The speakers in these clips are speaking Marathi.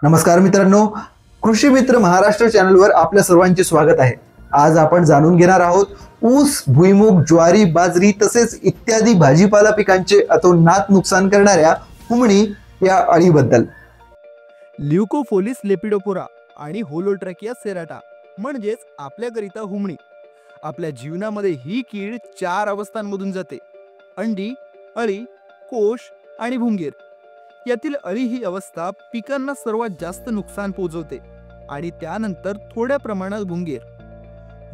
नमस्कार मित्रांनो, कृषी मित्र महाराष्ट्र चॅनलवर आपल्या सर्वांचे स्वागत आहे। आज आपण जाणून घेणार आहोत ऊस, भुईमूग, ज्वारी, बाजरी तसेच इत्यादी भाजीपाला पिकांचे अतोनात नुकसान करणाऱ्या हुमणी या अळीबद्दल। ल्युकोफोलिस लेपिडोपोरा आणि होलोट्रॅकिया सेराटा म्हणजेच आपल्याकरिता हुमणी। आपल्या जीवनामध्ये ही कीड 4 अवस्थांमधून जाते: अंडी, अळी, कोश आणि भुंगीर। यातील अळी ही अवस्था पिकांना सर्वात जास्त नुकसान पोहोचवते आणि त्यानंतर थोड्या प्रमाणात भुंगीर।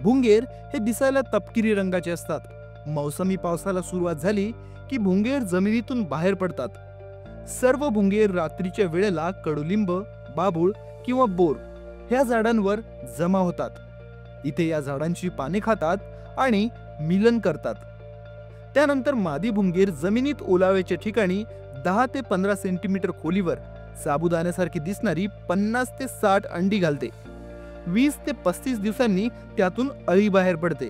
भुंगीर हे दिसायला तपकिरी रंगाचे असतात। मौसमी पावसाला सुरुवात झाली की भुंगीर जमिनीतून बाहेर पडतात। सर्व भुंगीर रात्रीच्या वेळेला कडुलिंब, बाभूळ किंवा बोर ह्या झाडांवर जमा होतात। इथे या झाडांची पाने खातात आणि मिलन करतात। त्यानंतर मादी भुंगीर जमिनीत ओलाव्याच्या ठिकाणी 10 ते 15 सेंटीमीटर खोलीवर साबुदाण्यासारखी दिसणारी 50 ते 60 अंडी घालते। 20 ते 35 दिवसांनी त्यातून अळी बाहेर पडते।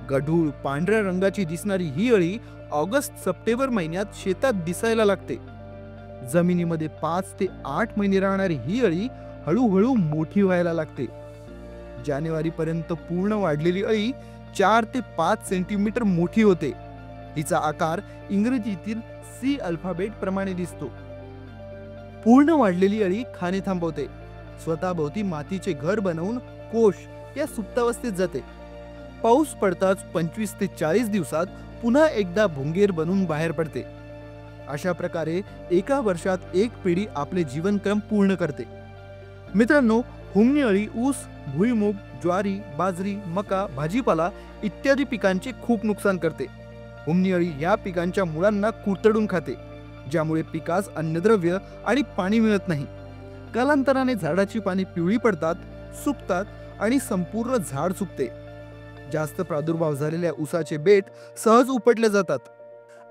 गढूळ पांढऱ्या रंगाची दिसणारी ही अळी ऑगस्ट-सप्टेंबर महिन्यात शेतात दिसायला लागते। जमिनीमध्ये 5 ते 8 महिने राहणारी ही अळी हळूहळू मोठी व्हायला लागते। जानेवारी पर्यंत पूर्ण वाढलेली अळी 4 ते 5 सेंटीमीटर मोठी होते। हिचा आकार इंग्रजीतील सी अल्फाबेट प्रमाणे दिसतो। पूर्ण वाढलेली अळी खाणे थांबवते, स्वतःभोवती मातीचे घर बनवून कोश या सुप्तावस्थेत जाते। पाऊस पडताच 25 ते 40 दिवसात पुन्हा एकदा भुंगीर बनून बाहेर पडते। अशा प्रकारे एका वर्षात एक पिढी आपले जीवनक्रम पूर्ण करते। मित्रांनो, हुमणी अळी ऊस, भुईमूग, ज्वारी, बाजरी, मका, भाजीपाला इत्यादी पिकांचे खूप नुकसान करते। हुमणी अळी या पिकांच्या मुळांना कुरतडून खाते, ज्यामुळे पिकास अन्नद्रव्य आणि पाणी मिळत नाही। कालांतराने झाडाची पाने पिवळी पडतात, सुकतात आणि संपूर्ण झाड सुकते। जास्त प्रादुर्भाव झालेल्या ऊसाचे बेट सहज उपटले जातात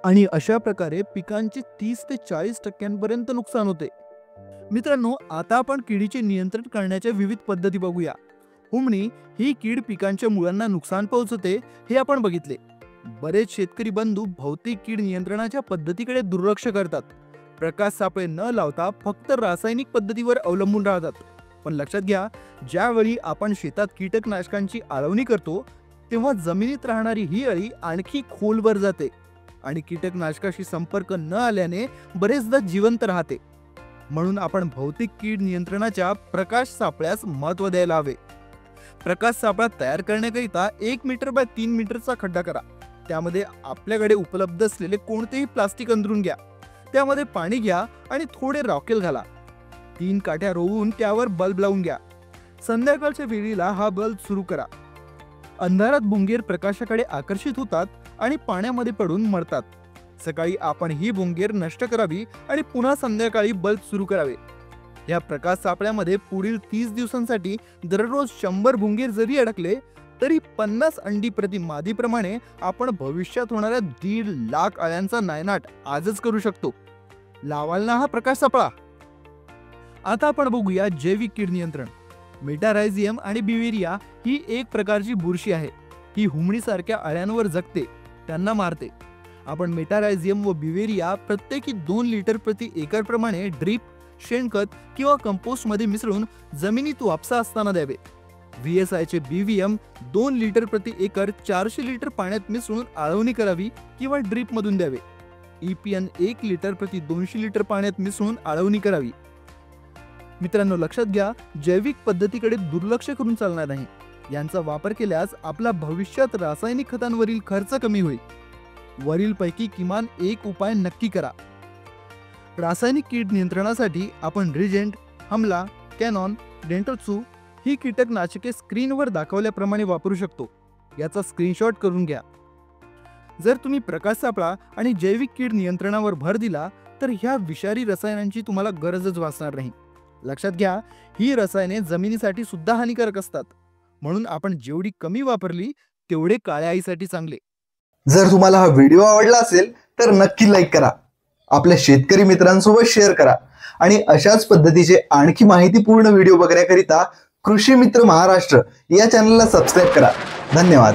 आणि अशा प्रकारे पिकांचे 30 ते 40% नुकसान होते। मित्रांनो, आता आपण किडीचे नियंत्रण करण्याच्या विविध पद्धती बघूया। हुमणी ही कीड पिकांच्या मुळांना नुकसान पोहोचवते हे आपण बघितले। बरेच शेतकरी बंधू भौतिक कीड नियंत्रणाच्या पद्धतीकडे दुर्लक्ष करतात। प्रकाश सापळे न लावता फक्त रासायनिक पद्धतीवर अवलंबून राहतात। पण लक्षात घ्या, ज्यावेळी आपण शेतात कीटकनाशकांची आळवणी करतो तेव्हा जमिनीत राहणारी ही अळी आणखी खोलवर जाते आणि कीटकनाशकाशी संपर्क न आल्याने बरेचदा जिवंत राहते। म्हणून आपण भौतिक कीड नियंत्रणाच्या प्रकाश सापळ्यास महत्त्व द्यायला हवे। प्रकाश सापळा तयार करण्याकरिता 1 मीटर बाय 3 मीटरचा खड्डा करा। त्यामध्ये आपल्याकडे उपलब्ध असलेले कोणतेही प्लास्टिक अंथरून घ्या। त्यामध्ये पाणी घ्या आणि थोडे रॉकेल घाला। 3 काठ्या रोवून त्यावर बल्ब लावून घ्या। संध्याकाळच्या वेळेला हा बल्ब सुरू करा। अंधारात भुंगीर प्रकाशाकडे आकर्षित होतात आणि पाण्यामध्ये पडून मरतात। सकाळी आपण ही भुंगीर नष्ट करावी आणि पुन्हा संध्याकाळी बल्ब सुरू करावे। या प्रकाश सापळ्यामध्ये पुढील 30 दिवसांसाठी दररोज 100 भुंगीर जरी अडकले तरी 50 अंडी प्रति मादीप्रमाणे आपण भविष्यात होणाऱ्या 1.5 लाख अळ्यांचा नायनाट आजच करू शकतो। लावाल ना हा प्रकाश सापळा? आता आपण बघूया जैविक कीड नियंत्रण। मेटारायझियम आणि बिवेरिया ही एक प्रकारची बुरशी आहे। ही हुमणीसारख्या अळ्यांवर जगते, त्यांना मारते। आपण मेटारायझियम व बिवेरिया प्रत्येकी 2 लिटर प्रति एकर प्रमाणे ड्रीप, शेणखत किंवा कंपोस्ट मध्ये मिसळून जमिनीत वापसा असताना द्यावे। VSI चे BVM 2 लिटर प्रति एकर 400 लिटर पाण्यात मिसळून आळवणी करावी किंवा ड्रीप मधून द्यावे। EPN 1 लिटर प्रति 200 लिटर पाण्यात मिसळून आळवणी करावी। मित्रांनो, लक्षात घ्या, जैविक पद्धतीकडे दुर्लक्ष करून चालणार नाही। यांचा वापर केल्यास आपला भविष्यात रासायनिक खतांवरील खर्च कमी होईल। वरील पैकी किमान एक उपाय नक्की करा। रासायनिक कीड नियंत्रणासाठी आपण रिजेंट, हमला, कॅनॉन, डेंटोत्सू ही कीटकनाशके स्क्रीनवर दाखवल्याप्रमाणे वापरू शकतो। याचा स्क्रीनशॉट करून घ्या। जर तुम्ही प्रकाश सापळा आणि जैविक कीड नियंत्रणावर भर दिला तर ह्या विषारी रसायनांची तुम्हाला गरजच भासणार नाही। लक्षात घ्या, ही रसायने जमिनीसाठी सुद्धा हानिकारक असतात। म्हणून आपण जेवढी कमी वापरली तेवढे काळ्या आईसाठी चांगले। जर तुम्हाला हा व्हिडिओ आवडला असेल तर नक्की लाईक करा, आपल्या शेतकरी मित्रांसोबत शेअर करा आणि अशाच पद्धतीचे आणखी माहितीपूर्ण व्हिडिओ बघण्याकरिता कृषी मित्र महाराष्ट्र या चॅनलला सबस्क्राइब करा। धन्यवाद।